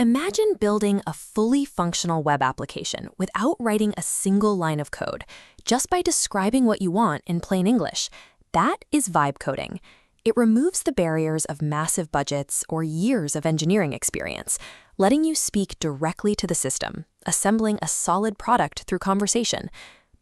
Imagine building a fully functional web application without writing a single line of code, just by describing what you want in plain English. That is vibe coding. It removes the barriers of massive budgets or years of engineering experience, letting you speak directly to the system, assembling a solid product through conversation.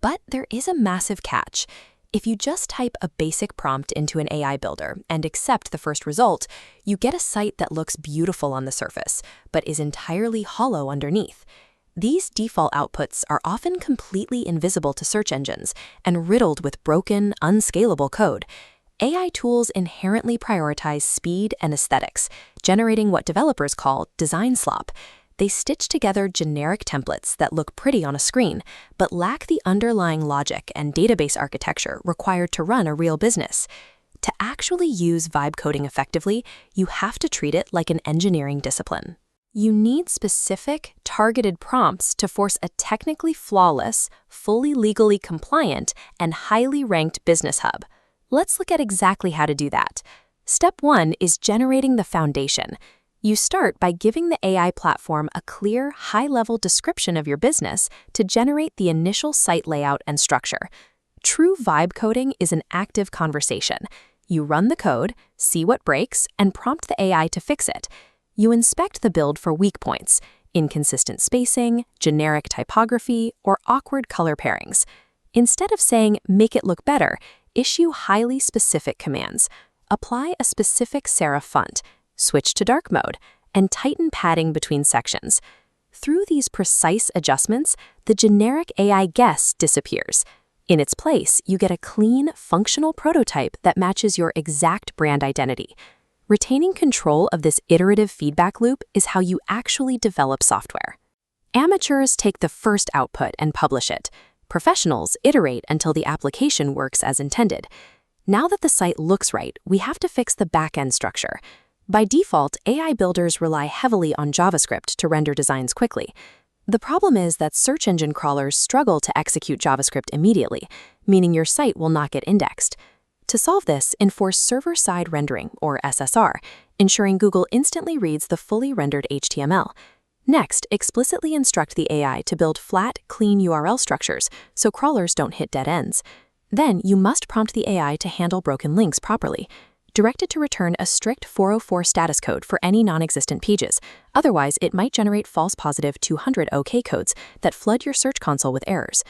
But there is a massive catch. If you just type a basic prompt into an AI builder and accept the first result, you get a site that looks beautiful on the surface, but is entirely hollow underneath. These default outputs are often completely invisible to search engines and riddled with broken, unscalable code. AI tools inherently prioritize speed and aesthetics, generating what developers call design slop. They stitch together generic templates that look pretty on a screen, but lack the underlying logic and database architecture required to run a real business. To actually use vibe coding effectively, you have to treat it like an engineering discipline. You need specific, targeted prompts to force a technically flawless, fully legally compliant, and highly ranked business hub. Let's look at exactly how to do that. Step 1 is generating the foundation. You start by giving the AI platform a clear, high-level description of your business to generate the initial site layout and structure. True vibe coding is an active conversation. You run the code, see what breaks, and prompt the AI to fix it. You inspect the build for weak points, inconsistent spacing, generic typography, or awkward color pairings. Instead of saying, "make it look better," issue highly specific commands. Apply a specific serif font, switch to dark mode, and tighten padding between sections. Through these precise adjustments, the generic AI guess disappears. In its place, you get a clean, functional prototype that matches your exact brand identity. Retaining control of this iterative feedback loop is how you actually develop software. Amateurs take the first output and publish it. Professionals iterate until the application works as intended. Now that the site looks right, we have to fix the back-end structure. By default, AI builders rely heavily on JavaScript to render designs quickly. The problem is that search engine crawlers struggle to execute JavaScript immediately, meaning your site will not get indexed. To solve this, enforce server-side rendering, or SSR, ensuring Google instantly reads the fully rendered HTML. Next, explicitly instruct the AI to build flat, clean URL structures so crawlers don't hit dead ends. Then, you must prompt the AI to handle broken links properly. Direct it to return a strict 404 status code for any non-existent pages. Otherwise, it might generate false positive 200 OK codes that flood your search console with errors.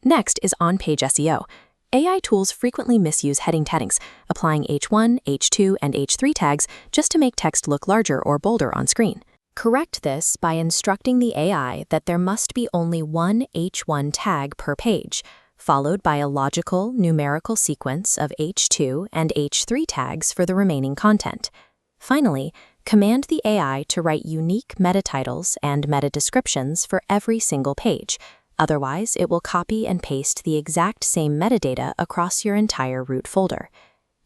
Next is on-page SEO. AI tools frequently misuse heading taggings, applying H1, H2, and H3 tags just to make text look larger or bolder on screen. Correct this by instructing the AI that there must be only one H1 tag per page, followed by a logical, numerical sequence of H2 and H3 tags for the remaining content. Finally, command the AI to write unique meta titles and meta descriptions for every single page. Otherwise, it will copy and paste the exact same metadata across your entire root folder.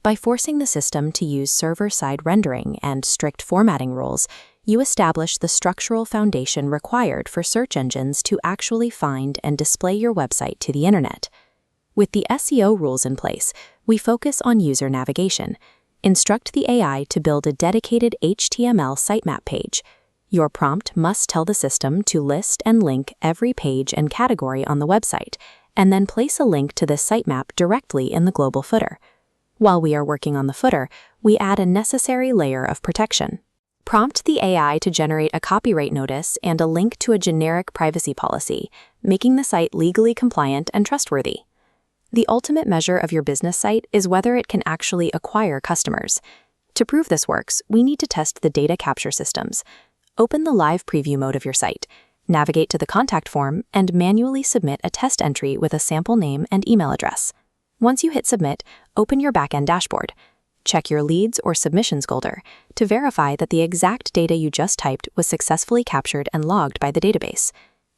By forcing the system to use server-side rendering and strict formatting rules, you establish the structural foundation required for search engines to actually find and display your website to the internet. With the SEO rules in place, we focus on user navigation. Instruct the AI to build a dedicated HTML sitemap page. Your prompt must tell the system to list and link every page and category on the website, and then place a link to this sitemap directly in the global footer. While we are working on the footer, we add a necessary layer of protection. Prompt the AI to generate a copyright notice and a link to a generic privacy policy, making the site legally compliant and trustworthy. The ultimate measure of your business site is whether it can actually acquire customers. To prove this works, we need to test the data capture systems. Open the live preview mode of your site, navigate to the contact form, and manually submit a test entry with a sample name and email address. Once you hit submit, open your backend dashboard. Check your leads or submissions folder to verify that the exact data you just typed was successfully captured and logged by the database.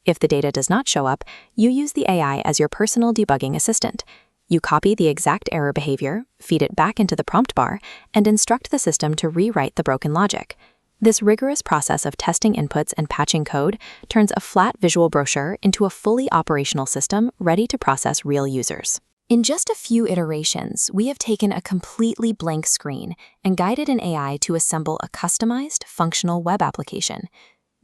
If the data does not show up, you use the AI as your personal debugging assistant. You copy the exact error behavior, feed it back into the prompt bar, and instruct the system to rewrite the broken logic. This rigorous process of testing inputs and patching code turns a flat visual brochure into a fully operational system ready to process real users. In just a few iterations, we have taken a completely blank screen and guided an AI to assemble a customized, functional web application.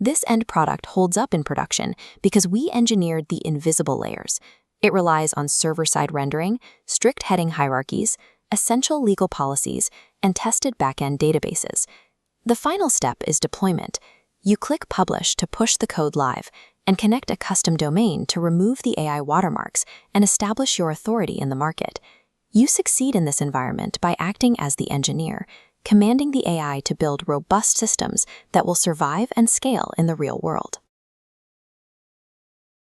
This end product holds up in production because we engineered the invisible layers. It relies on server-side rendering, strict heading hierarchies, essential legal policies, and tested backend databases. The final step is deployment. You click Publish to push the code live and connect a custom domain to remove the AI watermarks and establish your authority in the market. You succeed in this environment by acting as the engineer, commanding the AI to build robust systems that will survive and scale in the real world.